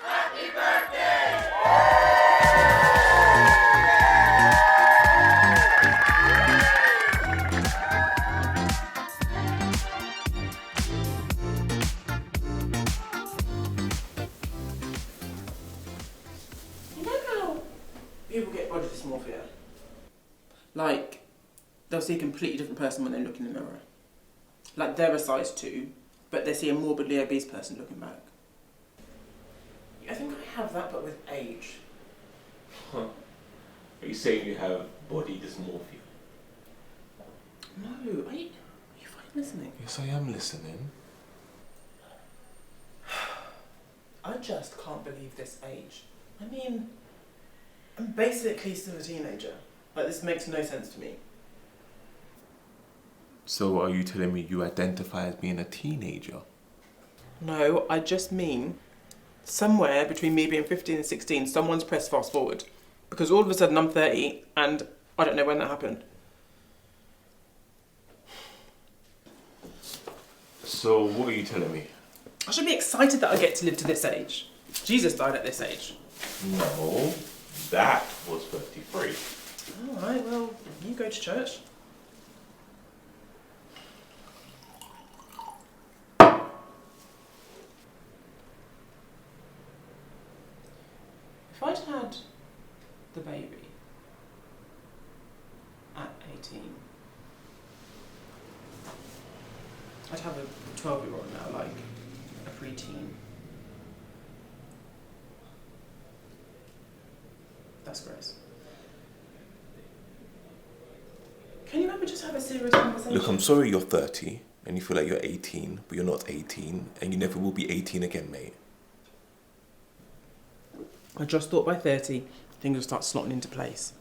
You know how people get body dysmorphia? Like, they'll see a completely different person when they look in the mirror. Like, they're a size 2, but they see a morbidly obese person looking back. I think I have that, but with age. Huh. Are you saying you have body dysmorphia? No, are you fine listening? Yes, I am listening. I just can't believe this age. I mean, I'm basically still a teenager. Like, this makes no sense to me. So are you telling me you identify as being a teenager? No, I just mean somewhere between me being 15 and 16, someone's pressed fast forward. Because all of a sudden I'm 30 and I don't know when that happened. So what are you telling me? I should be excited that I get to live to this age. Jesus died at this age. No, that was 33. Alright, well, you go to church. If I'd had the baby at 18, I'd have a 12-year-old now, like a preteen. That's gross. Can you ever just have a serious conversation? Look, I'm sorry you're 30 and you feel like you're 18, but you're not 18 and you never will be 18 again, mate. I just thought by 30, things will start slotting into place.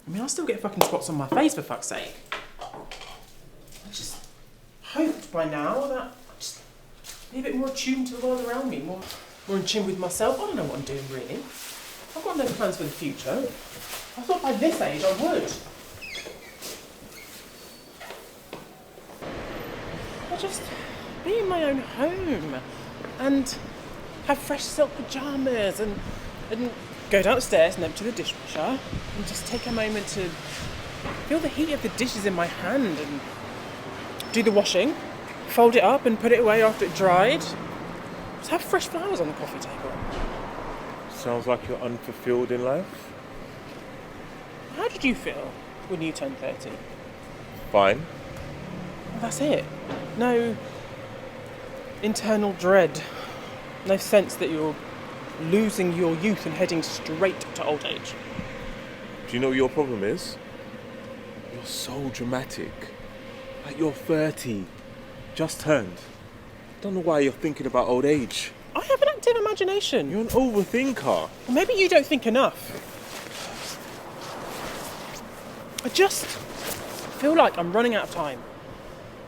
I mean, I still get fucking spots on my face, for fuck's sake. I just hoped by now that I'd just be a bit more attuned to the world around me, more in tune with myself. I don't know what I'm doing, really. I've got no plans for the future. I thought by this age I would. I'll just be in my own home and have fresh silk pyjamas and go downstairs and empty the dishwasher and just take a moment to feel the heat of the dishes in my hand and do the washing, fold it up and put it away after it dried. Just have fresh flowers on the coffee table. Sounds like you're unfulfilled in life. How did you feel when you turned 30? Fine. Well, that's it. No internal dread. No sense that you're losing your youth and heading straight to old age. Do you know what your problem is? You're so dramatic. Like you're 30. Just turned. Don't know why you're thinking about old age. I have an active imagination. You're an overthinker. Well, maybe you don't think enough. I just feel like I'm running out of time.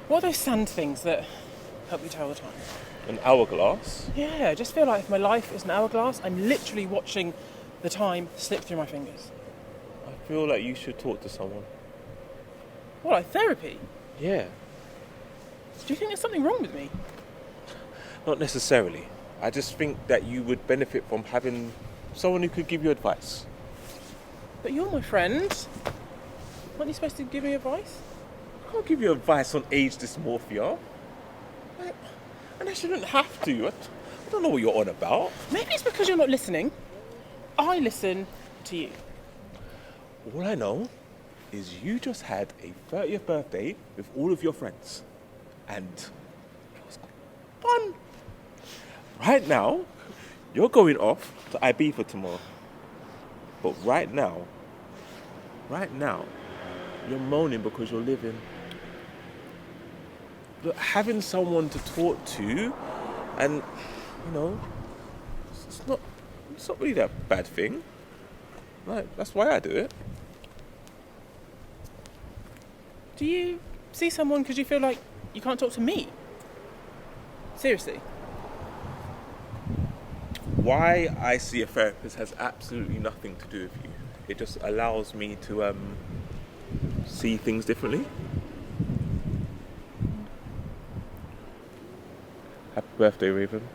What are those sand things that help you tell the time? An hourglass? Yeah, I just feel like if my life is an hourglass, I'm literally watching the time slip through my fingers. I feel like you should talk to someone. What, like therapy? Yeah. Do you think there's something wrong with me? Not necessarily. I just think that you would benefit from having someone who could give you advice. But you're my friend. Aren't you supposed to give me advice? I can't give you advice on age dysmorphia. And I shouldn't have to. I don't know what you're on about. Maybe it's because you're not listening. I listen to you. All I know is you just had a 30th birthday with all of your friends. And it was fun. Right now, you're going off to Ibiza tomorrow. But right now, you're moaning because you're living. Look, having someone to talk to, and you know, it's not really that bad thing. Right, that's why I do it. Do you see someone because you feel like you can't talk to me? Seriously? Why I see a therapist has absolutely nothing to do with you. It just allows me to see things differently. Happy birthday, Raven.